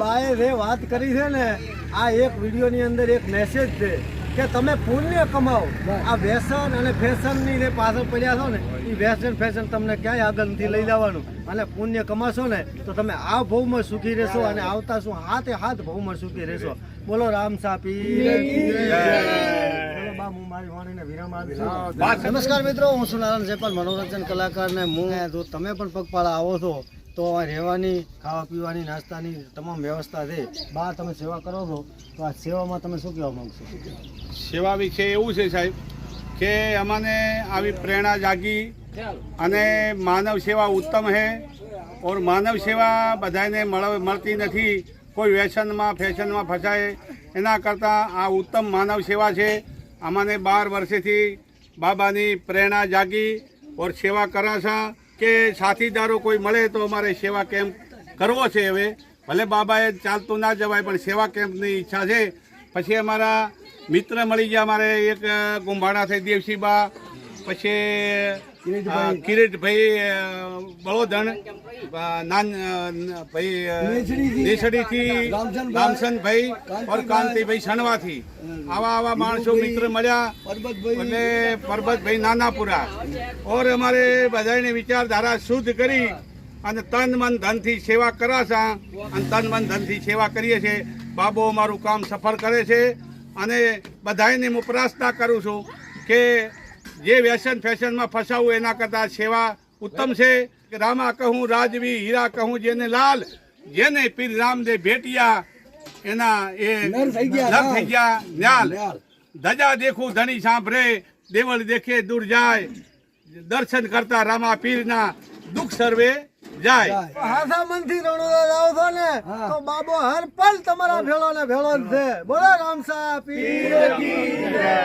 બાએ જે વાત કરી છે ને, આ એક વિડીયોની અંદર એક મેસેજ છે કે તમે પુણ્ય કમાઓ. આ વ્યસન અને ફેશનની જે પાછળ પડ્યા છો ને, એ વ્યસન ફેશન તમને ક્યાંય આગળ નથી લઈ જવાનું. અને પુણ્ય કમાશો ને તો તમે આ ભવમાં સુખી રહેશો અને આવતા શું હાથે હાથ ભવમાં સુખી રહેશો. બોલો રામ સાપી. નમસ્કાર મિત્રો, હું છું નારાયણ જયપાલ, મનોરંજન કલાકાર. ને હું જો તમે પણ પગપાળા આવો છો તો રહેવાની, ખાવા પીવાની, નાસ્તાની તમામ વ્યવસ્થા છે. બહાર તમે સેવા કરો છો તો આ સેવામાં તમે શું કહેવા માંગશો? સેવા વિશે એવું છે સાહેબ કે અમને આવી પ્રેરણા જાગી અને માનવ સેવા ઉત્તમ છે. ઓર માનવ સેવા બધાને મળતી નથી. કોઈ વ્યસનમાં ફેશનમાં ફસાય એના કરતાં આ ઉત્તમ માનવ સેવા છે. અમને 12 વર્ષથી બાબાની પ્રેરણા જાગી ઓર સેવા કરાશા કે સાથીદારો કોઈ મળે તો અમારે સેવા કેમ્પ કરવો છે. હવે ભલે બાબાએ ચાલતું ના જવાય પણ સેવા કેમ્પની ઈચ્છા છે. પછી અમારા મિત્ર મળી ગયા, અમારે એક કુંભાણા થઈ દેવસીબા, પછી કિરીટભાઈ બળોદણ, ભાઈ દેસડીથી રામચંદભાઈ ઓર કાંતિભાઈ સણવાથી આવા માણસો મિત્ર મળ્યા. એટલે પરબતભાઈ નાનાપુરા ઓર અમારે બધાને વિચારધારા શુદ્ધ કરી અને તન મન ધનથી સેવા કરાશા અને તન મન ધનથી સેવા કરીએ છીએ. બાબો અમારું કામ સફળ કરે છે અને બધાને હું પ્રાર્થના કરું છું કે જે વ્યસન ફેશનમાં ફસાવું એના કરતાં સેવા ઉત્તમ છે. રામા કહું રાજવી, હીરા કહું જેને લાલ, જેને પીર રામદેવ ભેટિયા એના એ નર થઈ ગયા ન્યાલ. ધજા દેખું ધણી સાંભળે, દેવળ દેખે દૂર જાય, દર્શન કરતા રામા પીરના દુઃખ સર્વે જાય. હાથા મનથી રણોદા જાવ છો ને તો બાબો હર પલ તમારા ભેળો ને ભેળો જ છે. બોલો રામસા પીર કી જય.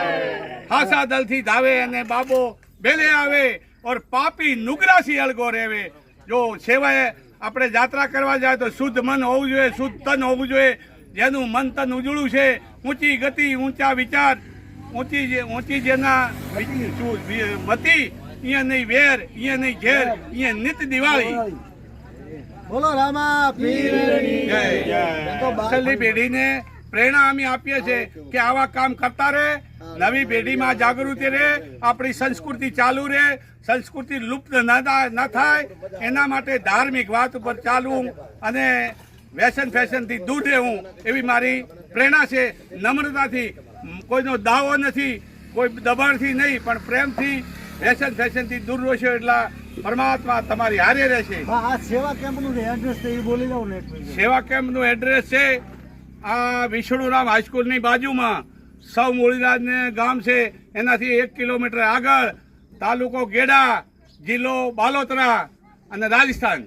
હાસા દલથી ધાવે અને બાબો બેલે આવે ઓર પાપી નુગરાસી અળગો રહેવે. જો સેવાએ આપણે યાત્રા કરવા જાય તો શુદ્ધ મન હોવું જોઈએ, શુદ્ધ તન હોવું જોઈએ. જેનું મન તન ઉજળું છે, ઊંચી ગતિ, ઊંચા વિચાર, ઊંચી જેના મતી, અહીંયા નહીં વેર, અહીંયા નહીં ઘેર, અહીંયા નિત દિવાળી. બોલો રામા પીર કી જય. છેલ્લી પેઢીને પ્રેરણા અમે આપીએ છીએ કે આવા કામ કરતા રહે, નવી પેઢીમાં જાગૃતિ રહે, આપણી સંસ્કૃતિ ચાલુ રહે, સંસ્કૃતિ લુપ્ત ન થાય. એના માટે ધાર્મિક વાત ઉપર ચાલવું અને વ્યસન ફેશનથી દૂર રહેવું એવી મારી પ્રેરણા છે. નમ્રતાથી, કોઈનો દાવો નથી, કોઈ દબાણથી નહીં, પણ પ્રેમથી વ્યસન ફેશનથી દૂર રહેશો એટલે પરમાત્મા તમારી હારે રહેશે. આ સેવા કેમ્પનું એડ્રેસ છે એ બોલી દઉં ને. સેવા કેમ્પનું એડ્રેસ છે આ વિષ્ણુરામ હાઈસ્કૂલની બાજુમાં સૌ મૂળીરાજને ગામ છે, એનાથી 1 કિલોમીટર આગળ, તાલુકો ગેડા, જિલ્લો બાલોતરા અને રાજસ્થાન.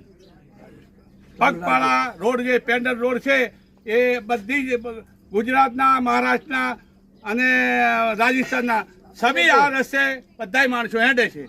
પગપાળા રોડ જે પેન્ડર રોડ છે એ બધી જ ગુજરાતના, મહારાષ્ટ્રના અને રાજસ્થાનના સભી આ રસ્તે બધા માણસો હેડે છે.